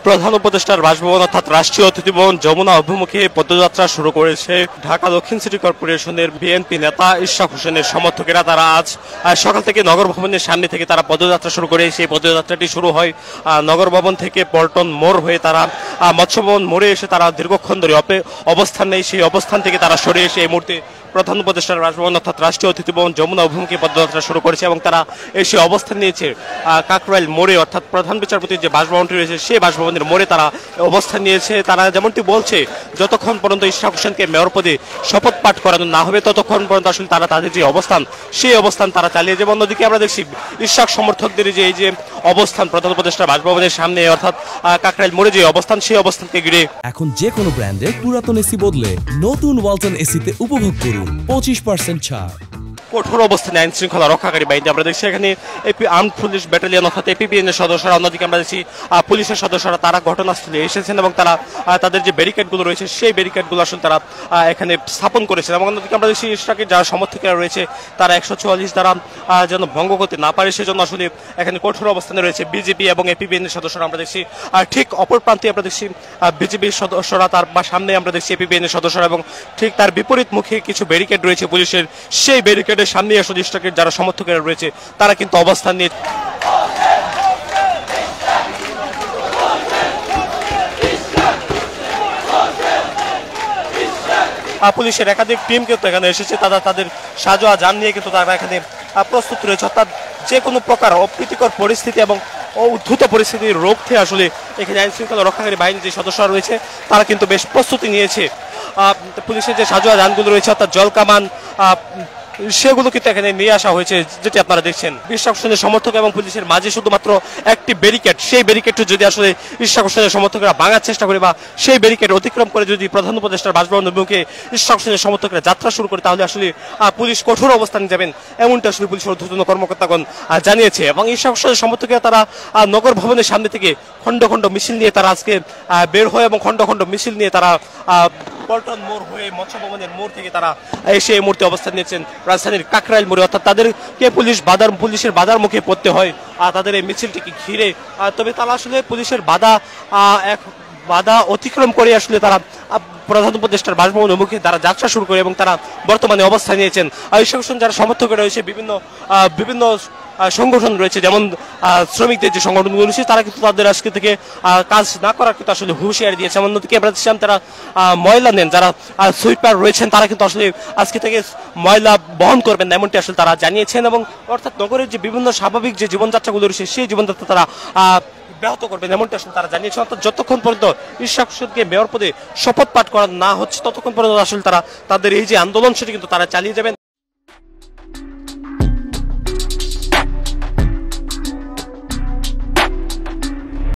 প্রধান উপদেষ্টার বাসভবন অর্থাৎ রাষ্ট্রীয় অতিথি ভবন যমুনা অভিমুখে পদযাত্রা শুরু করেছে ঢাকা দক্ষিণ সিটি কর্পোরেশনের বিএনপি নেতা ইশরাক হোসেনের সমর্থকেরা। তারা আজ সকাল থেকে নগর ভবনের সামনে থেকে তারা পদযাত্রা শুরু করে। সেই পদযাত্রাটি শুরু হয় নগর ভবন থেকে পল্টন মোড় হয়ে তারা মৎস্য ভবন মোড়ে এসে তারা দীর্ঘক্ষণ ধরে অবস্থান নেই। সেই অবস্থান থেকে তারা সরে এসে এই মুহূর্তে প্রধান উপদেষ্টার বাসভবন অর্থাৎ রাষ্ট্রীয় অতিথি ভবন যমুনা অভিমুখে পদযাত্রা শুরু করেছে এবং তারা এসে অবস্থান নিয়েছে কাকরাইল মোড়ে অর্থাৎ প্রধান বিচারপতির যে বাসভবনটি রয়েছে সেই বাসভবনের মোড়ে তারা অবস্থান নিয়েছে। তারা যেমনটি বলছে, যতক্ষণ পর্যন্ত ইশরাক হোসেনকে মেয়র পদে শপথ পাঠ করানো না হবে ততক্ষণ পর্যন্ত আসলে তারা তাদের যে অবস্থান সেই অবস্থান তারা চালিয়ে যাবে। অন্যদিকে আমরা দেখছি ইশরাক সমর্থকদের যে এই যে অবস্থান প্রধান উপদেষ্টার বাসভবনের সামনে অর্থাৎ কাকরাইল মোড়ে যে অবস্থান সেই অবস্থানকে ঘিরে এখন যে কোনো ব্র্যান্ডের পুরাতন এসি বদলে নতুন ওয়ালটন এসিতে উপভোগ করুন 25% ছাড়। কঠোর অবস্থানে আইন শৃঙ্খলা রক্ষাকারী বাহিনী আমরা দেখছি এখানে আর্মড পুলিশ ব্যাটালিয়ন অর্থাৎ এপিবিএন এর সদস্যরা, অন্যদিকে আমরা দেখছি পুলিশের সদস্যরা তারা ঘটনাস্থলে এসেছেন এবং তারা তাদের যে ব্যারিকেডগুলো রয়েছে সেই ব্যারিকেডগুলো আসলে তারা এখানে স্থাপন করেছেন। এবং অন্যদিকে আমরা দেখছি ইশরাকের যারা সমর্থকেরা রয়েছে তারা 144 দ্বারা যেন ভঙ্গ করতে না পারে সেজন্য আসলে এখানে কঠোর অবস্থানে রয়েছে বিজেপি এবং এপিবিএন এর সদস্যরা। আমরা দেখছি ঠিক অপর প্রান্তে আমরা দেখছি বিজেপির সদস্যরা, তার বা সামনে আমরা দেখছি এপিবিএন এর সদস্যরা এবং ঠিক তার বিপরীত মুখে কিছু ব্যারিকেড রয়েছে পুলিশের। সেই ব্যারিকেডের সামনে আসলে ইশরাকের যারা সমর্থকেরা রয়েছে তারা কিন্তু অবস্থান নিয়ে পুলিশের একাধিক টিম কিন্তু এখানে এসেছে। তারা তাদের সাজোয়া যান নিয়ে কিন্তু তারা এখানে প্রস্তুত রয়েছে, অর্থাৎ যে কোনো প্রকার অপ্রীতিকর পরিস্থিতি এবং উদ্ধত পরিস্থিতির রোধে আসলে এখানে আইন শৃঙ্খলা রক্ষাকারী বাহিনীর যে সদস্যরা রয়েছে তারা কিন্তু বেশ প্রস্তুতি নিয়েছে। পুলিশের যে সাজোয়া যানগুলো রয়েছে অর্থাৎ জলকামান সেগুলো কিন্তু এখানে নিয়ে আসা হয়েছে, যেটি আপনারা দেখছেন। ইশরাক হোসেনের সমর্থক এবং পুলিশের মাঝে শুধুমাত্র একটি ব্যারিকেড, সেই ব্যারিকেডটি যদি আসলে ইশরাক হোসেনের সমর্থকরা ভাঙার চেষ্টা করে বা সেই ব্যারিকেড অতিক্রম করে যদি প্রধান উপদেষ্টার বাসভবন অভিমুখে ইশরাক হোসেনের সমর্থকরা যাত্রা শুরু করে তাহলে আসলে পুলিশ কঠোর অবস্থানে যাবেন, এমনটা আসলে পুলিশের ঊর্ধ্বতন কর্মকর্তাগণ জানিয়েছে। এবং ইশরাক হোসেনের সমর্থকরা তারা নগর ভবনের সামনে থেকে খণ্ড খণ্ড মিছিল নিয়ে তারা আজকে বের হয় এবং খণ্ড খণ্ড মিছিল নিয়ে তারা পল্টন মোড় হয়ে মৎস্য ভবনের মোড় থেকে তারা এসে এই মুহূর্তে অবস্থান নিয়েছেন রাজধানীর কাকরাইল মোড়ে, অর্থাৎ তাদেরকে পুলিশের বাধার মুখে পড়তে হয় তাদের এই মিছিলটিকে ঘিরে। তবে তারা আসলে পুলিশের বাধা অতিক্রম করে আসলে তারা প্রধান উপদেষ্টার বাসভবন অভিমুখে তারা যাত্রা শুরু করে এবং তারা বর্তমানে অবস্থান নিয়েছেন। ইশরাক হোসেন যারা সমর্থক রয়েছে বিভিন্ন সংগঠন রয়েছে, যেমন শ্রমিকদের যে সংগঠনগুলো রয়েছে তারা কিন্তু তাদের আজকে থেকে কাজ না করার কিন্তু আসলে হুঁশিয়ারি দিয়েছে। অন্যদিকে আমরা দেখছিলাম তারা ময়লা নেন, যারা সুইপার রয়েছেন তারা কিন্তু আসলে আজকে থেকে ময়লা বহন করবেন না এমনটি আসলে তারা জানিয়েছেন। এবং অর্থাৎ নগরের যে বিভিন্ন স্বাভাবিক যে জীবনযাত্রাগুলো রয়েছে সেই জীবনযাত্রা তারা ব্যাহত করবেন এমনটি আসলে তারা জানিয়েছেন। অর্থাৎ যতক্ষণ পর্যন্ত ইশরাক হোসেনকে মেয়র পদে শপথ পাঠ করা না হচ্ছে ততক্ষণ পর্যন্ত আসলে তারা তাদের এই যে আন্দোলন সেটি কিন্তু তারা চালিয়ে যাবেন।